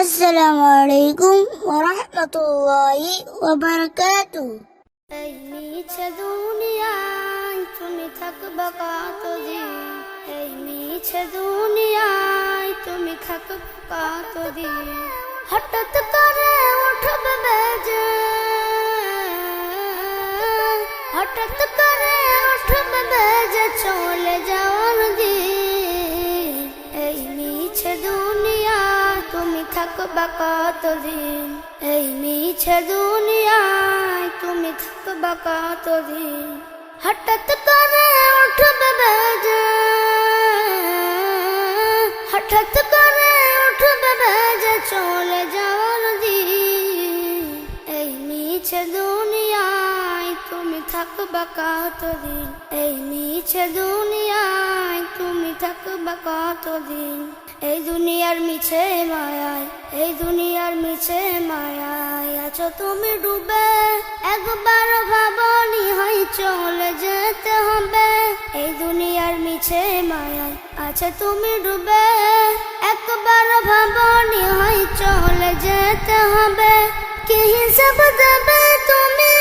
আসসালামু আলাইকুম ওয়া রাহমাতুল্লাহি ওয়া বারাকাতুহু। এই মিছে দুনিয়ায় তুমি থাকবা কতদিন? এই মিছে দুনিয়ায় তুমি থাকবা কতদিন? হঠাৎ করে উঠবে বেজে, হঠাৎ করে উঠবে বেজে চলে যাওয়ার দিন। এই মিছে দুনিয়ায় তুমি থাকবা কতদিন? এই মিছে দুনিয়ায় তুমি থাকবা কতদিন? হঠাৎ করে উঠবে বেজে, হঠাৎ করে উঠবে বেজে চলে যাওয়ার দিন। এই মিছে দুনিয়ায় তুমি থাকবা কতদিন? এই মিছে দুনিয়ায় তুমি থাকবা কতদিন? এই দুনিয়ার মিছে মায়ায়, এই দুনিয়ার মিছে মায়ায় আছো তুমি ডুবে। একবার ভাবনি হয় চলে যেতে হবে। এই দুনিয়ার মিছে মায়ায় আছে তুমি ডুবে। একবার ভাবনি হয় চলে যেতে হবে। কি হিসাব দেবে তুমি?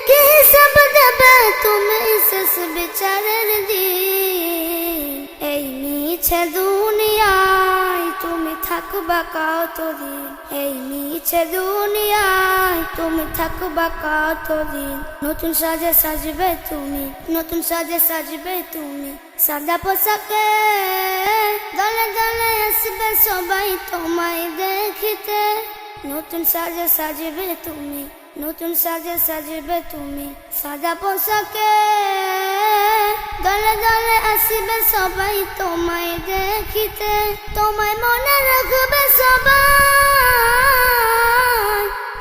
কি হিসাব দেবে তুমি শেষ বিচারের দিন? এই মিছে দুনিয়ায় তুমি থাকবা কতদিন? এই মিছে দুনিয়ায় তুমি থাকবা কতদিন? নতুন সাজে সাজবে তুমি, নতুন সাজে সাজবে তুমি। সাদা পোশাকে দলে দলে আসবে সবাই তোমায় দেখিতে। নতুন সাজে সাজবে তুমি, নতুন সাজে সাজবে তুমি। সাদা পোশাকে দলে দলে আসবে সবাই তোমায় দেখিতে। তোমায় মনে রাখবে সবাই,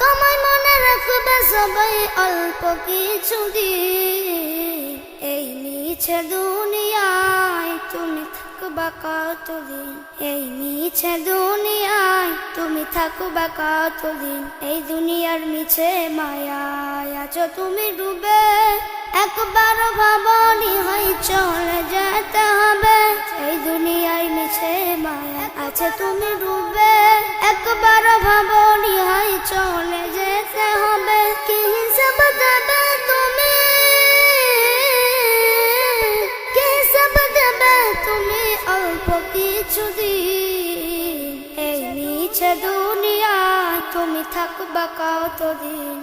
তোমায় মনে রাখবে সবাই অল্প কিছু দিন। এই মিছে দুনিয়ায় তুমি থাকবা কতদিন? এই মিছে দুনিয়ায় তুমি থাকবা কতদিন? এই দুনিয়ার মিছে মায়ায় আছো তুমি ডুবে। একবার ভাবনি হয় চলে যেতে হবে। এই দুনিয়ায় মিছে মায়া আছে তুমি ডুবে। একবার ভাবনি হয় চলে যেতে হবে। কি হিসাব দেবে তুমি? কি হিসাব দেবে তুমি অল্প কিছু দিন? এই মিছে দুনিয়ায় তুমি থাকবা কতদিন?